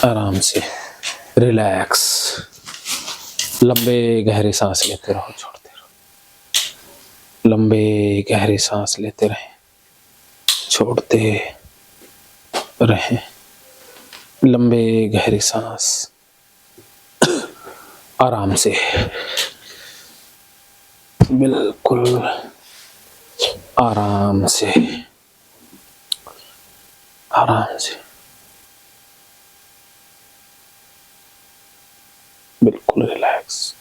आराम से रिलैक्स, लंबे गहरे सांस लेते रहो, छोड़ते रहो, लंबे गहरे सांस लेते रहें, छोड़ते रहें, लंबे गहरे सांस, आराम से, बिल्कुल आराम से, आराम से, बिल्कुल रिलैक्स,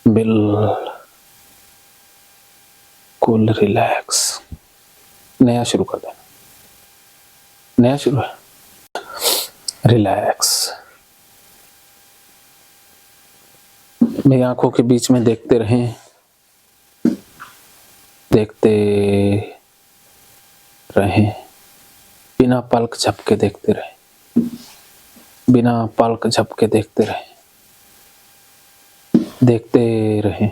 बिल्कुल रिलैक्स। नया शुरू कर देना, नया शुरू है, रिलैक्स। मेरी आंखों के बीच में देखते रहें, देखते रहें, बिना पलक झपके देखते रहें, बिना पलक झपके देखते रहें, देखते रहें,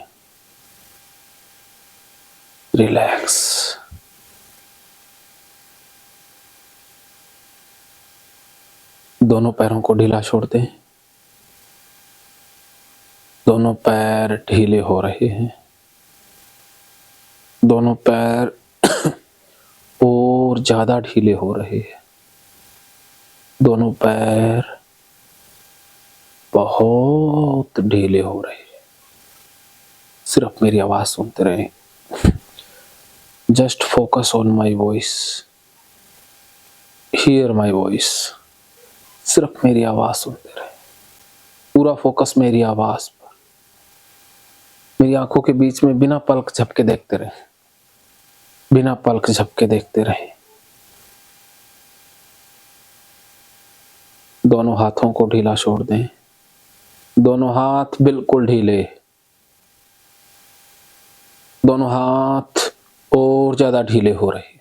रिलैक्स। दोनों पैरों को ढीला छोड़ दें, दोनों पैर ढीले हो रहे हैं, दोनों पैर और ज्यादा ढीले हो रहे हैं, दोनों पैर बहुत ढीले हो रहे हैं। सिर्फ मेरी आवाज सुनते रहें, just focus on my voice, here my voice. सिर्फ मेरी आवाज सुनते रहें, पूरा फोकस मेरी आवाज पर। मेरी आंखों के बीच में बिना पलक झपके देखते रहें, बिना पलक झपके देखते रहें। दोनों हाथों को ढीला छोड़ दें, दोनों हाथ बिल्कुल ढीले, दोनों हाथ और ज्यादा ढीले हो रहे,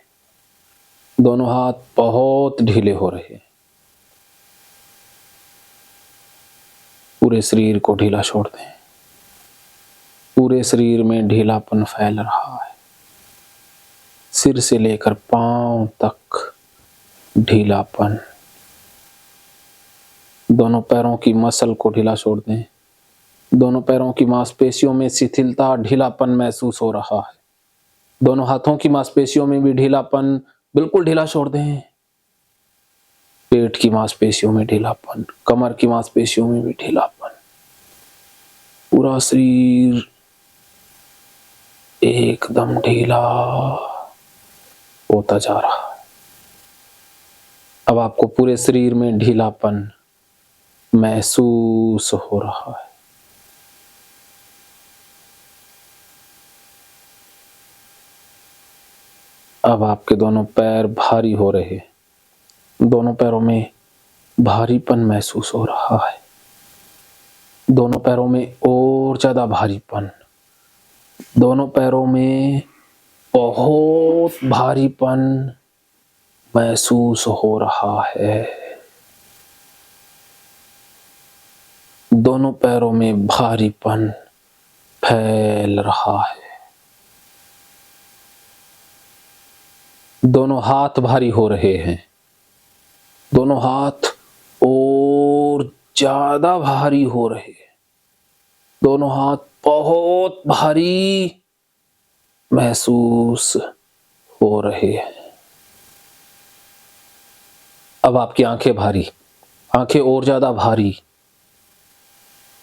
दोनों हाथ बहुत ढीले हो रहे। पूरे शरीर को ढीला छोड़ दें, पूरे शरीर में ढीलापन फैल रहा है, सिर से लेकर पांव तक ढीलापन। दोनों पैरों की मसल को ढीला छोड़ दें, दोनों पैरों की मांसपेशियों में शिथिलता, ढीलापन महसूस हो रहा है। दोनों हाथों की मांसपेशियों में भी ढीलापन, बिल्कुल ढीला छोड़ दें। पेट की मांसपेशियों में ढीलापन, कमर की मांसपेशियों में भी ढीलापन। पूरा शरीर एकदम ढीला होता जा रहा है। अब आपको पूरे शरीर में ढीलापन महसूस हो रहा है। अब आपके दोनों पैर भारी हो रहे हैं, दोनों पैरों में भारीपन महसूस हो रहा है, दोनों पैरों में और ज्यादा भारीपन, दोनों पैरों में बहुत भारीपन महसूस हो रहा है, दोनों पैरों में भारीपन फैल रहा है। दोनों हाथ भारी हो रहे हैं, दोनों हाथ और ज्यादा भारी हो रहे हैं, दोनों हाथ बहुत भारी महसूस हो रहे हैं। अब आपकी आंखें भारी, आंखें और ज्यादा भारी,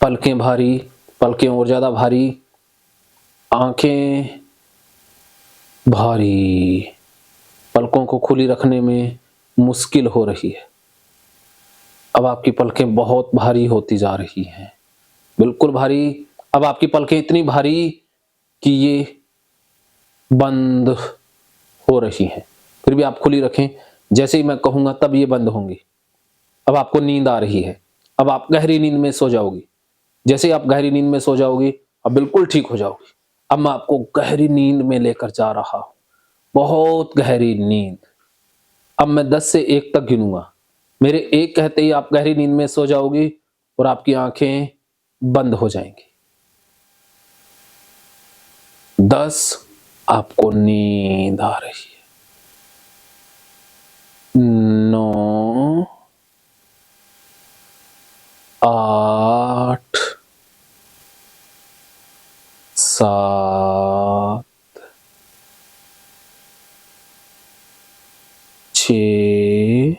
पलकें भारी, पलकें और ज्यादा भारी, आंखें भारी, पलकों को खुली रखने में मुश्किल हो रही है। अब आपकी पलकें बहुत भारी होती जा रही हैं, बिल्कुल भारी। अब आपकी पलकें इतनी भारी कि ये बंद हो रही हैं, फिर भी आप खुली रखें, जैसे ही मैं कहूंगा तब ये बंद होंगी। अब आपको नींद आ रही है, अब आप गहरी नींद में सो जाओगी। जैसे ही आप गहरी नींद में सो जाओगी, अब बिल्कुल ठीक हो जाओगी। अब मैं आपको गहरी नींद में लेकर जा रहा हूं, बहुत गहरी नींद। अब मैं 10 से 1 तक गिनूंगा, मेरे 1 कहते ही आप गहरी नींद में सो जाओगी और आपकी आंखें बंद हो जाएंगी। 10, आपको नींद आ रही है। 9, 8 7 6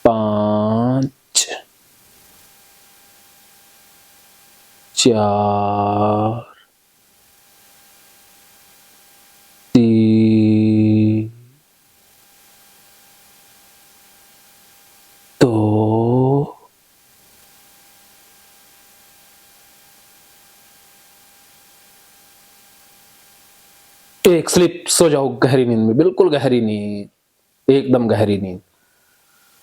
5 4 3 2 एक स्लिप। सो जाओ गहरी नींद में, बिल्कुल गहरी नींद, एकदम गहरी नींद।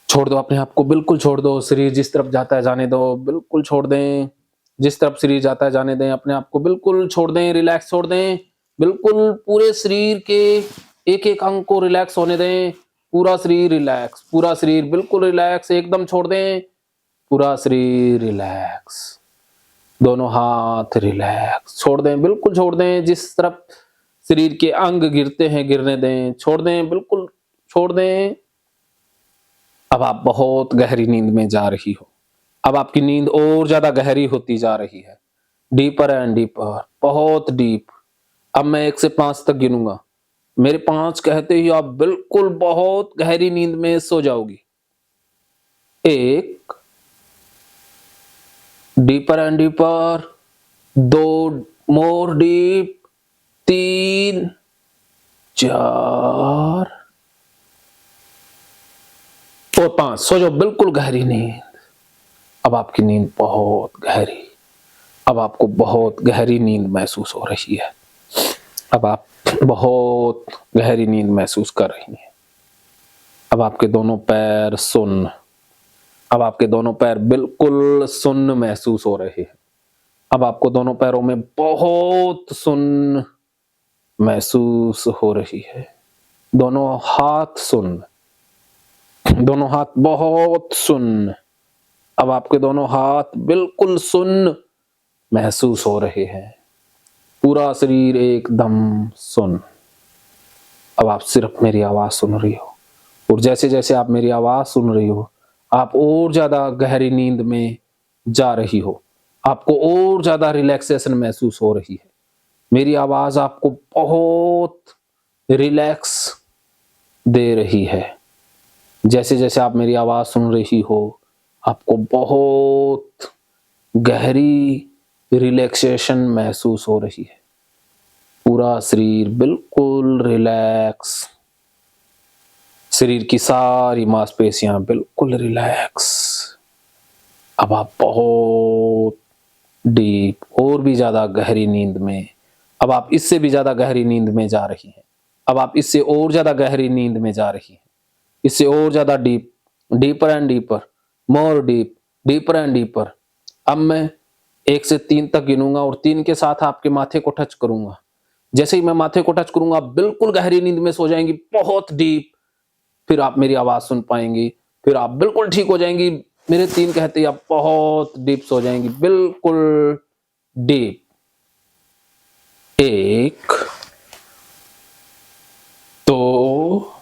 छोड़ दो अपने आप को, बिल्कुल छोड़ दो। शरीर जिस तरफ जाता है जाने दो, बिल्कुल छोड़ दें। जिस तरफ शरीर जाता है जाने दें, अपने आप को बिल्कुल छोड़ दें, रिलैक्स छोड़ दें। बिल्कुल पूरे शरीर के एक एक अंग को रिलैक्स होने दें। पूरा शरीर रिलैक्स, पूरा शरीर बिल्कुल रिलैक्स, एकदम छोड़ दें। पूरा शरीर रिलैक्स, दोनों हाथ रिलैक्स, छोड़ दें, बिल्कुल छोड़ दें। जिस तरफ शरीर के अंग गिरते हैं गिरने दें, छोड़ दें, बिल्कुल छोड़ दें। अब आप बहुत गहरी नींद में जा रही हो। अब आपकी नींद और ज्यादा गहरी होती जा रही है, डीपर एंड डीपर, बहुत डीप। अब मैं 1 से 5 तक गिनूंगा। मेरे 5 कहते ही आप बिल्कुल बहुत गहरी नींद में सो जाओगी। 1, deeper and deeper. 2, more deep. 3, 4 और 5। सो जाओ, बिल्कुल गहरी नींद। अब आपकी नींद बहुत गहरी, अब आपको बहुत गहरी नींद महसूस हो रही है। अब आप बहुत गहरी नींद महसूस कर रही हैं। अब आपके दोनों पैर सुन्न, अब आपके दोनों पैर बिल्कुल सुन्न महसूस हो रहे हैं। अब आपको दोनों पैरों में बहुत सुन्न महसूस हो रही है। दोनों हाथ सुन्न, दोनों हाथ बहुत सुन्न। अब आपके दोनों हाथ बिल्कुल सुन्न महसूस हो रहे हैं। पूरा शरीर एकदम सुन्न। अब आप सिर्फ मेरी आवाज सुन रही हो, और जैसे जैसे आप मेरी आवाज सुन रही हो, आप और ज्यादा गहरी नींद में जा रही हो। आपको और ज्यादा रिलैक्सेशन महसूस हो रही है। मेरी आवाज आपको बहुत रिलैक्स दे रही है। जैसे जैसे आप मेरी आवाज सुन रही हो, आपको बहुत गहरी रिलैक्सेशन महसूस हो रही है। पूरा शरीर बिल्कुल रिलैक्स, शरीर की सारी मांसपेशियां बिल्कुल रिलैक्स। अब आप बहुत डीप और भी ज्यादा गहरी नींद में, अब आप इससे भी ज्यादा गहरी नींद में जा रही हैं। अब आप इससे और ज्यादा गहरी नींद में जा रही हैं, इससे और ज्यादा deep, deeper and deeper, more deep, deeper and deeper. अब मैं 1 से 3 तक गिनूंगा और 3 के साथ आपके माथे को टच करूंगा। जैसे ही मैं माथे को टच करूंगा, आप बिल्कुल गहरी नींद में सो जाएंगी, बहुत डीप। फिर आप मेरी आवाज सुन पाएंगी, फिर आप बिल्कुल ठीक हो जाएंगी। मेरे 3 कहते ही आप बहुत डीप सो जाएंगी, बिल्कुल डीप। 1, 2,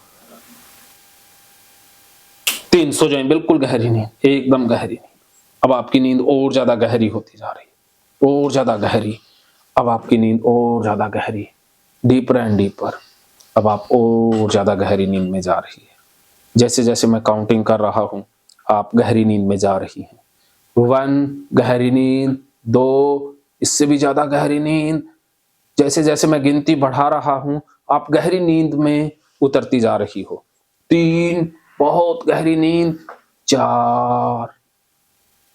3। सो जाएं, बिल्कुल गहरी नींद, एकदम गहरी नींद। अब आपकी नींद और ज्यादा गहरी होती जा रही है, और ज्यादा गहरी। अब आपकी नींद और ज्यादा गहरी, डीपर एंड डीपर। अब आप और ज्यादा गहरी नींद में जा रही है। जैसे जैसे मैं काउंटिंग कर रहा हूं, आप गहरी नींद में जा रही हैं। 1, गहरी नींद। 2, इससे भी ज्यादा गहरी नींद। जैसे जैसे मैं गिनती बढ़ा रहा हूं, आप गहरी नींद में उतरती जा रही हो। 3, बहुत गहरी नींद। 4,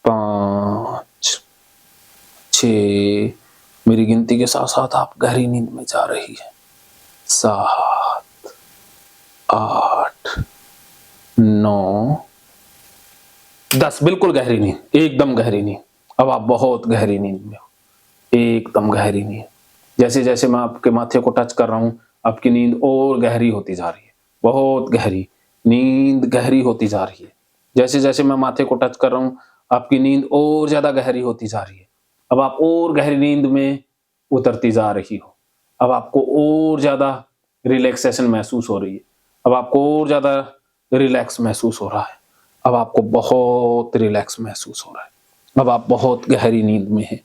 5, 6, मेरी गिनती के साथ साथ आप गहरी नींद में जा रही है। 7, 8, 9, 10। बिल्कुल गहरी नींद, एकदम गहरी नींद। अब आप बहुत गहरी नींद में हो, एकदम गहरी नींद। जैसे जैसे मैं आपके माथे को टच कर रहा हूं, आपकी नींद और गहरी होती जा रही है, बहुत गहरी नींद, गहरी होती जा रही है। जैसे जैसे मैं माथे को टच कर रहा हूं, आपकी नींद और ज्यादा गहरी होती जा रही है। अब आप और गहरी नींद में उतरती जा रही हो। अब आपको और ज्यादा रिलैक्सेशन महसूस हो रही है। अब आपको और ज्यादा रिलैक्स महसूस हो रहा है। अब आपको बहुत रिलैक्स महसूस हो रहा है। अब आप बहुत गहरी नींद में हैं,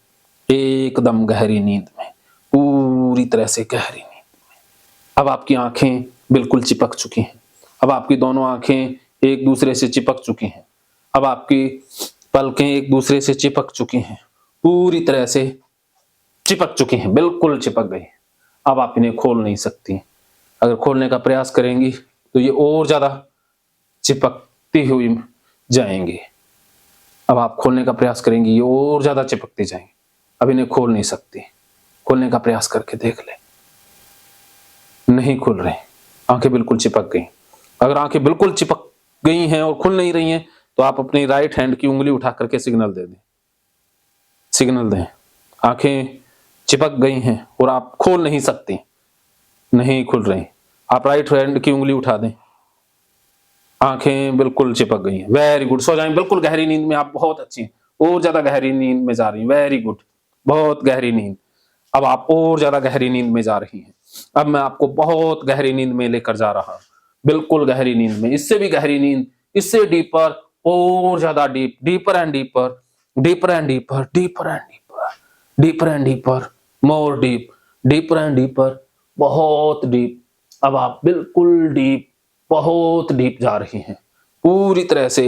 एकदम गहरी नींद में, पूरी तरह से गहरी नींद में। अब आपकी आंखें बिल्कुल चिपक चुकी हैं। अब आपकी दोनों आंखें एक दूसरे से चिपक चुकी हैं। अब आपकी पलकें एक दूसरे से चिपक चुकी हैं, पूरी तरह से चिपक चुकी हैं, बिल्कुल चिपक गई हैं। अब आप इन्हें खोल नहीं सकती। अगर खोलने का प्रयास करेंगी तो ये और ज्यादा चिपकती हुई जाएंगी। अब आप खोलने का प्रयास करेंगी, ये और ज्यादा चिपकती जाएंगी। अब इन्हें खोल नहीं सकती। खोलने का प्रयास करके देख ले, नहीं खुल रही, आंखें बिल्कुल चिपक गई। अगर आंखें बिल्कुल चिपक गई हैं और खुल नहीं रही हैं तो आप अपनी राइट हैंड की उंगली उठा करके सिग्नल दे दें, सिग्नल दें। आंखें चिपक गई हैं और आप खोल नहीं सकती, नहीं खुल रही, आप राइट हैंड की उंगली उठा दें। आंखें बिल्कुल चिपक गई हैं, वेरी गुड। सो जाएं, बिल्कुल गहरी नींद में। आप बहुत अच्छी हैं, और ज्यादा गहरी नींद में जा रही हैं, वेरी गुड, बहुत गहरी नींद। अब आप और ज्यादा गहरी नींद में जा रही हैं। अब मैं आपको बहुत गहरी नींद में लेकर जा रहा हूं, बिल्कुल गहरी नींद में, इससे भी गहरी नींद, इससे डीपर, और ज्यादा deep, deeper and deeper, deeper and deeper, deeper and deeper, deeper and deeper, more deep, deeper and deeper, बहुत डीप। अब आप बिल्कुल डीप, बहुत डीप जा रही हैं, पूरी तरह से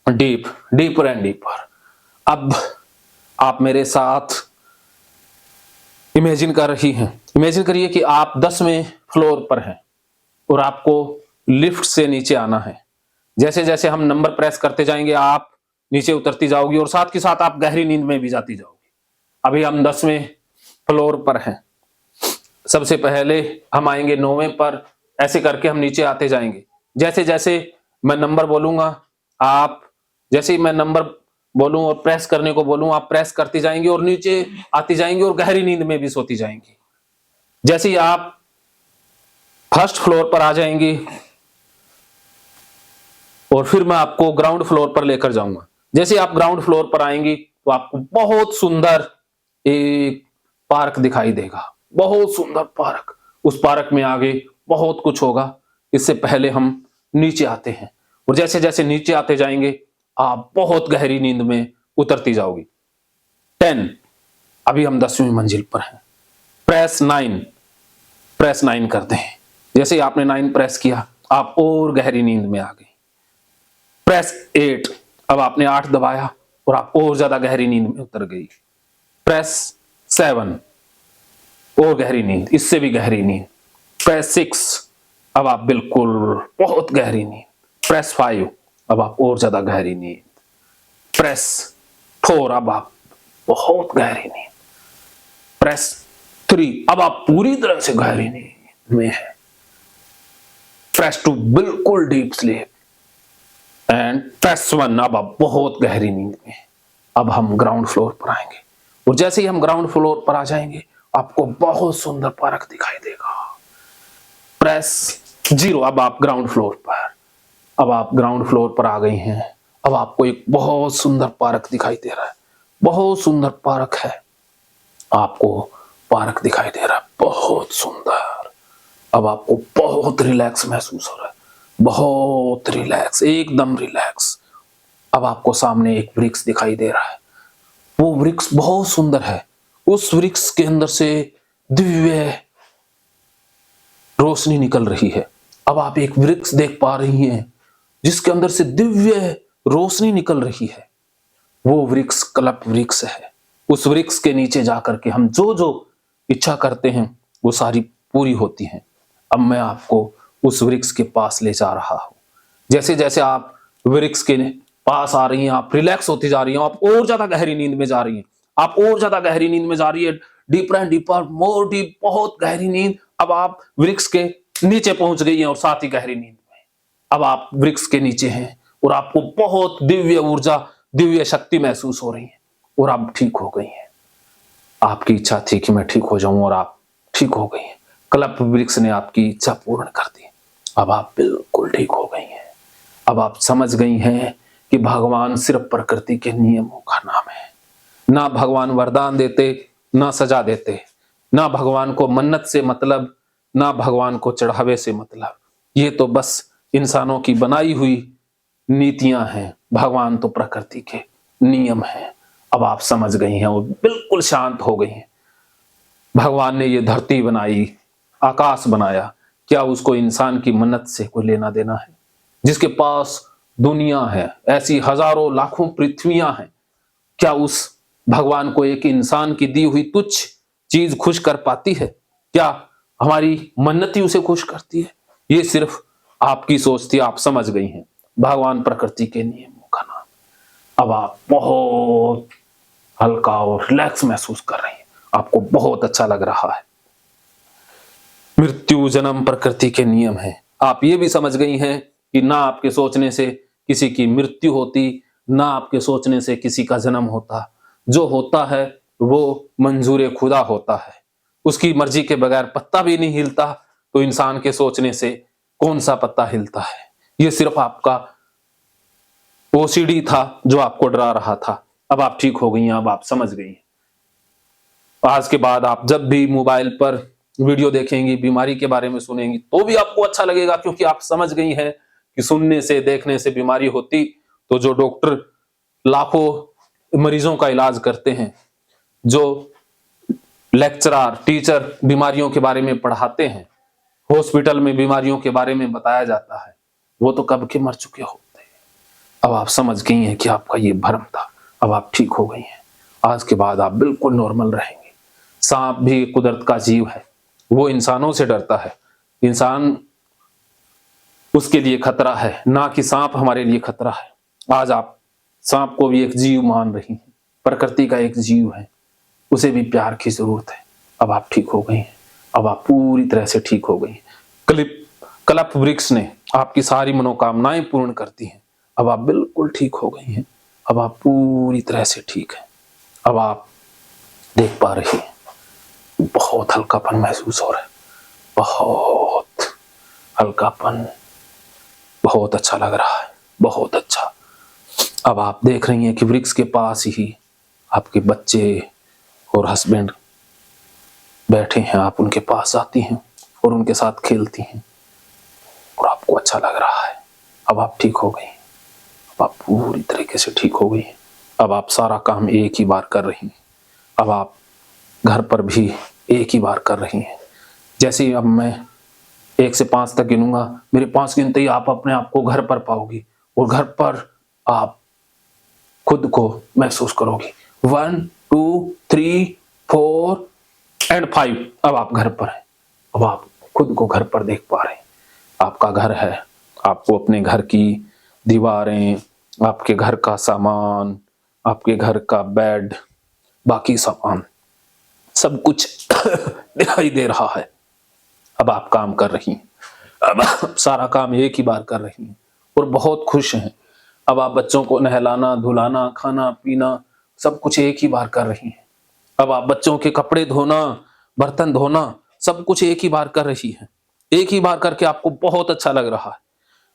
डीप, डीपर एंड डीपर। अब आप मेरे साथ इमेजिन कर रही हैं, इमेजिन करिए कि आप 10वें फ्लोर पर हैं और आपको लिफ्ट से नीचे आना है। जैसे जैसे हम नंबर प्रेस करते जाएंगे आप नीचे उतरती जाओगी और साथ के साथ आप गहरी नींद में भी जाती जाओगी। अभी हम 10वें फ्लोर पर हैं, सबसे पहले हम आएंगे 9वें पर, ऐसे करके हम नीचे आते जाएंगे। जैसे जैसे मैं नंबर बोलूंगा, आप जैसे ही मैं नंबर बोलूं और प्रेस करने को बोलूं, आप प्रेस करती जाएंगी और नीचे आती जाएंगी और गहरी नींद में भी सोती जाएंगी। जैसे ही आप फर्स्ट फ्लोर पर आ जाएंगी और फिर मैं आपको ग्राउंड फ्लोर पर लेकर जाऊंगा। जैसे आप ग्राउंड फ्लोर पर आएंगी तो आपको बहुत सुंदर एक पार्क दिखाई देगा, बहुत सुंदर पार्क। उस पार्क में आगे बहुत कुछ होगा। इससे पहले हम नीचे आते हैं और जैसे जैसे नीचे आते जाएंगे आप बहुत गहरी नींद में उतरती जाओगी। 10, अभी हम 10वीं मंजिल पर हैं। प्रेस 9, प्रेस 9 करते हैं। जैसे ही आपने 9 प्रेस किया आप और गहरी नींद में आ गई। प्रेस 8, अब आपने 8 दबाया और आप और ज्यादा गहरी नींद में उतर गई। प्रेस 7, और गहरी नींद, इससे भी गहरी नींद। प्रेस 6, अब आप बिल्कुल बहुत गहरी नींद। प्रेस 5, अब आप और ज्यादा गहरी नींद। प्रेस 4, अब आप बहुत गहरी नींद। प्रेस 3, अब आप पूरी तरह से गहरी नींद में हैं। प्रेस 2, बिल्कुल डीप स्लीप। एंड प्रेस 1, अब आप बहुत गहरी नींद में। अब हम ग्राउंड फ्लोर पर आएंगे और जैसे ही हम ग्राउंड फ्लोर पर आ जाएंगे आपको बहुत सुंदर पार्क दिखाई देगा। प्रेस 0, अब आप ग्राउंड फ्लोर पर, अब आप ग्राउंड फ्लोर पर आ गई हैं। अब आपको एक बहुत सुंदर पार्क दिखाई दे रहा है, बहुत सुंदर पार्क है, आपको पार्क दिखाई दे रहा है, बहुत सुंदर। अब आपको बहुत रिलैक्स महसूस हो रहा है, बहुत रिलैक्स, एकदम रिलैक्स। अब आपको सामने एक वृक्ष दिखाई दे रहा है, वो वृक्ष बहुत सुंदर है। उस वृक्ष के अंदर से दिव्य रोशनी निकल रही है। अब आप एक वृक्ष देख पा रही हैं जिसके अंदर से दिव्य रोशनी निकल रही है। वो वृक्ष कल्प वृक्ष है। उस वृक्ष के नीचे जाकर के हम जो जो इच्छा करते हैं वो सारी पूरी होती हैं। अब मैं आपको उस वृक्ष के पास ले जा रहा हूं। जैसे जैसे आप वृक्ष के पास आ रही हैं आप रिलैक्स होती जा रही हैं, आप और ज्यादा गहरी नींद में जा रही हैं, आप और ज्यादा गहरी नींद में जा रही है। Deeper and deeper, more deep, बहुत गहरी नींद। अब आप वृक्ष के नीचे पहुंच गई हैं और साथ ही गहरी नींद में। अब आप वृक्ष के नीचे हैं और आपको बहुत दिव्य ऊर्जा, दिव्य शक्ति महसूस हो रही है और आप ठीक हो गई हैं। आपकी इच्छा थी कि मैं ठीक हो जाऊं और आप ठीक हो गई हैं। कल्प वृक्ष ने आपकी इच्छा पूर्ण कर दी। अब आप बिल्कुल ठीक हो गई हैं। अब आप समझ गई हैं कि भगवान सिर्फ प्रकृति के नियमों का नाम है। ना भगवान वरदान देते, ना सजा देते, ना भगवान को मन्नत से मतलब, ना भगवान को चढ़ावे से मतलब। ये तो बस इंसानों की बनाई हुई नीतियां हैं, भगवान तो प्रकृति के नियम हैं। अब आप समझ गई हैं, वो बिल्कुल शांत हो गई हैं। भगवान ने ये धरती बनाई, आकाश बनाया, क्या उसको इंसान की मन्नत से कोई लेना देना है? जिसके पास दुनिया है, ऐसी हजारों लाखों पृथ्वियां हैं, क्या उस भगवान को एक इंसान की दी हुई तुच्छ चीज खुश कर पाती है? क्या हमारी मन्नत ही उसे खुश करती है? ये सिर्फ आपकी सोच थी, आप समझ गई हैं। भगवान प्रकृति के नियमों का नाम। अब आप बहुत हल्का और रिलैक्स महसूस कर रही हैं, आपको बहुत अच्छा लग रहा है। मृत्यु जन्म प्रकृति के नियम है। आप ये भी समझ गई हैं कि ना आपके सोचने से किसी की मृत्यु होती, ना आपके सोचने से किसी का जन्म होता। जो होता है वो मंजूर खुदा होता है। उसकी मर्जी के बगैर पत्ता भी नहीं हिलता, तो इंसान के सोचने से कौन सा पत्ता हिलता है? ये सिर्फ आपका ओसीडी था जो आपको डरा रहा था। अब आप ठीक हो गई हैं, अब आप समझ गई हैं। आज के बाद आप जब भी मोबाइल पर वीडियो देखेंगी, बीमारी के बारे में सुनेंगी, तो भी आपको अच्छा लगेगा, क्योंकि आप समझ गई हैं कि सुनने से देखने से बीमारी होती तो जो डॉक्टर लाखों मरीजों का इलाज करते हैं, जो लेक्चरर टीचर बीमारियों के बारे में पढ़ाते हैं, हॉस्पिटल में बीमारियों के बारे में बताया जाता है, वो तो कब के मर चुके होते हैं। अब आप समझ गई हैं कि आपका ये भ्रम था। अब आप ठीक हो गई हैं। आज के बाद आप बिल्कुल नॉर्मल रहेंगे। सांप भी कुदरत का जीव है, वो इंसानों से डरता है। इंसान उसके लिए खतरा है, ना कि सांप हमारे लिए खतरा है। आज आप सांप को भी एक जीव मान रही हैं, प्रकृति का एक जीव है, उसे भी प्यार की जरूरत है। अब आप ठीक हो गई हैं, अब आप पूरी तरह से ठीक हो गई हैं। कल्प वृक्ष ने आपकी सारी मनोकामनाएं पूर्ण करती हैं। अब आप बिल्कुल ठीक हो गई हैं, अब आप पूरी तरह से ठीक हैं। अब आप देख पा रही हैं, बहुत हल्कापन महसूस हो रहा है, बहुत हल्कापन, बहुत अच्छा लग रहा है, बहुत अच्छा। अब आप देख रही हैं कि वृक्ष के पास ही आपके बच्चे और हस्बैंड बैठे हैं। आप उनके पास जाती हैं और उनके साथ खेलती हैं और आपको अच्छा लग रहा है। अब आप ठीक हो गई, अब आप पूरी तरीके से ठीक हो गई। अब आप सारा काम एक ही बार कर रही हैं। अब आप घर पर भी एक ही बार कर रही हैं। जैसे ही अब मैं 1 से 5 तक गिनूंगा, मेरे 5 गिनते ही आप अपने आप को घर पर पाओगी और घर पर आप खुद को महसूस करोगी। 1 2 3 4 एंड 5। अब आप घर पर हैं, अब आप खुद को घर पर देख पा रहे हैं। आपका घर है, आपको अपने घर की दीवारें, आपके घर का सामान, आपके घर का बेड, बाकी सामान, सब कुछ दिखाई दे रहा है। अब आप काम कर रही हैं, अब सारा काम एक ही बार कर रही हैं और बहुत खुश हैं। अब आप बच्चों को नहलाना, धुलाना, खाना पीना सब कुछ एक ही बार कर रही हैं। अब आप बच्चों के कपड़े धोना, बर्तन धोना सब कुछ एक ही बार कर रही हैं। एक ही बार करके आपको बहुत अच्छा लग रहा है।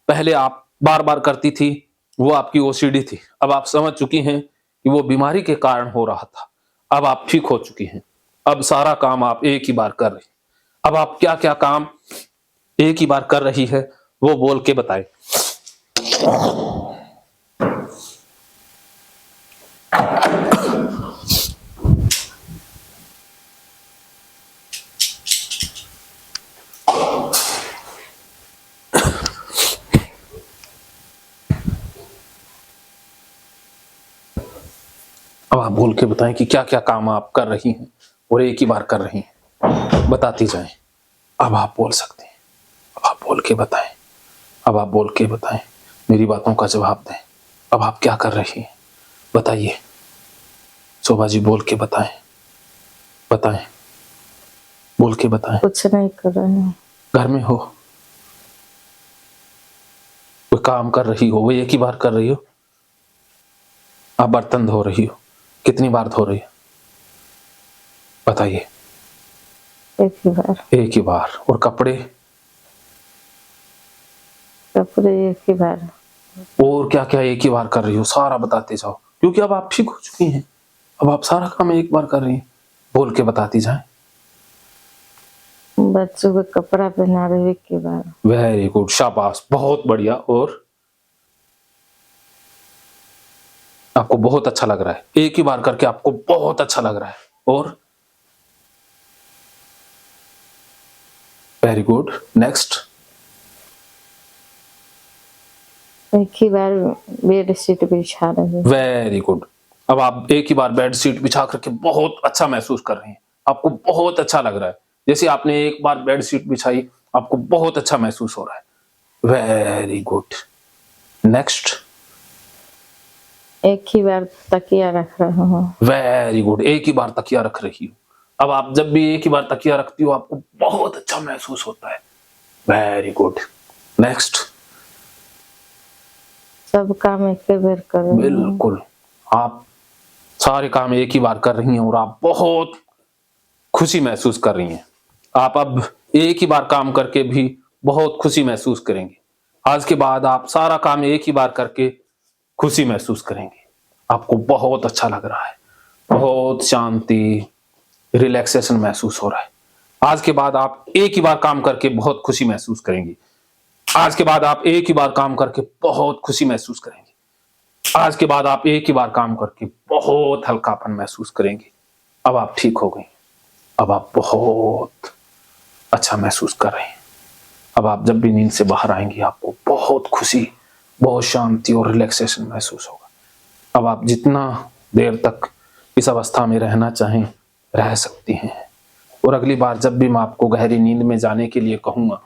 पहले आप बार बार करती थी, वो आपकी ओसीडी थी। अब आप समझ चुकी हैं कि वो बीमारी के कारण हो रहा था। अब आप ठीक हो चुकी हैं। अब सारा काम आप एक ही बार कर रही हैं। अब आप क्या क्या काम एक ही बार कर रही है वो बोल के बताएं। अब आप बोल के बताएं कि क्या क्या काम आप कर रही हैं और एक ही बार कर रही हैं, बताती जाएं। अब आप बोल सकते हैं, अब आप बोल के बताएं, अब आप बोल के बताएं, मेरी बातों का जवाब दें। अब आप क्या कर रही हैं बताइए, शोभा जी बोल के बताएं, बताएं, बोल के बताएं। कुछ नहीं कर रहे हैं। घर में हो, कोई काम कर रही हो, वो एक ही बार कर रही हो। आप बर्तन धो रही हो, कितनी बार धो रही हो बताइए। एक ही बार। एक ही बार। और कपड़े? कपड़े एक ही बार। और क्या क्या एक ही बार कर रही हो, सारा बताते जाओ, क्योंकि अब आप ठीक हो चुकी हैं। अब आप सारा काम एक बार कर रही हैं, बोल के बताती जाए। बच्चों को कपड़ा पहना रहे एक ही बार। वेरी गुड, शाबाश, बहुत बढ़िया। और आपको बहुत अच्छा लग रहा है। एक ही बार करके आपको बहुत अच्छा लग रहा है। और वेरी गुड। नेक्स्ट। एक ही बार बेड शीट बिछा रही हूँ। Very good. अब आप एक ही बार बेड शीट बिछा करके बहुत अच्छा महसूस कर रही हैं। आपको बहुत अच्छा लग रहा है। जैसे आपने एक बार बेड शीट बिछाई, आपको बहुत अच्छा महसूस हो रहा है। Very good. नेक्स्ट। एक ही बार तकिया रख रहा हूँ। Very good. एक ही बार तकिया रख रही हो। अब आप जब भी एक ही बार तकिया रखती हो, आपको बहुत अच्छा महसूस होता है। Very good. नेक्स्ट। सब काम एक ही बार कर रही हूँ। बिल्कुल। आप सारे काम एक ही बार कर रही हैं और आप बहुत खुशी महसूस कर रही हैं। आप अब एक ही बार काम करके भी बहुत खुशी महसूस करेंगी। आज के बाद आप सारा काम एक ही बार करके खुशी महसूस करेंगे। आपको बहुत अच्छा लग रहा है। बहुत शांति, रिलैक्सेशन महसूस हो रहा है। आज के बाद आप एक ही बार काम करके बहुत खुशी महसूस करेंगी। आज के बाद आप एक ही बार काम करके बहुत खुशी महसूस करेंगे। आज के बाद आप एक ही बार काम करके बहुत हल्कापन महसूस करेंगे। अब आप ठीक हो गई। अब आप बहुत अच्छा महसूस कर रहे हैं। अब आप जब भी नींद से बाहर आएंगी, आपको बहुत खुशी, बहुत शांति और रिलैक्सेशन महसूस होगा। अब आप जितना देर तक इस अवस्था में रहना चाहें, रह सकती हैं। और अगली बार जब भी मैं आपको गहरी नींद में जाने के लिए कहूँगा,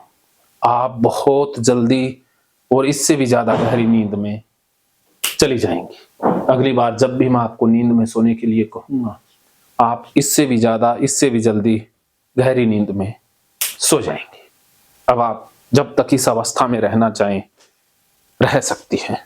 आप बहुत जल्दी और इससे भी ज़्यादा गहरी नींद में चली जाएंगी। अगली बार जब भी मैं आपको नींद में सोने के लिए कहूँगा, आप इससे भी ज़्यादा, इससे भी जल्दी गहरी नींद में सो जाएंगे। अब आप जब तक इस अवस्था में रहना चाहें, रह सकती हैं।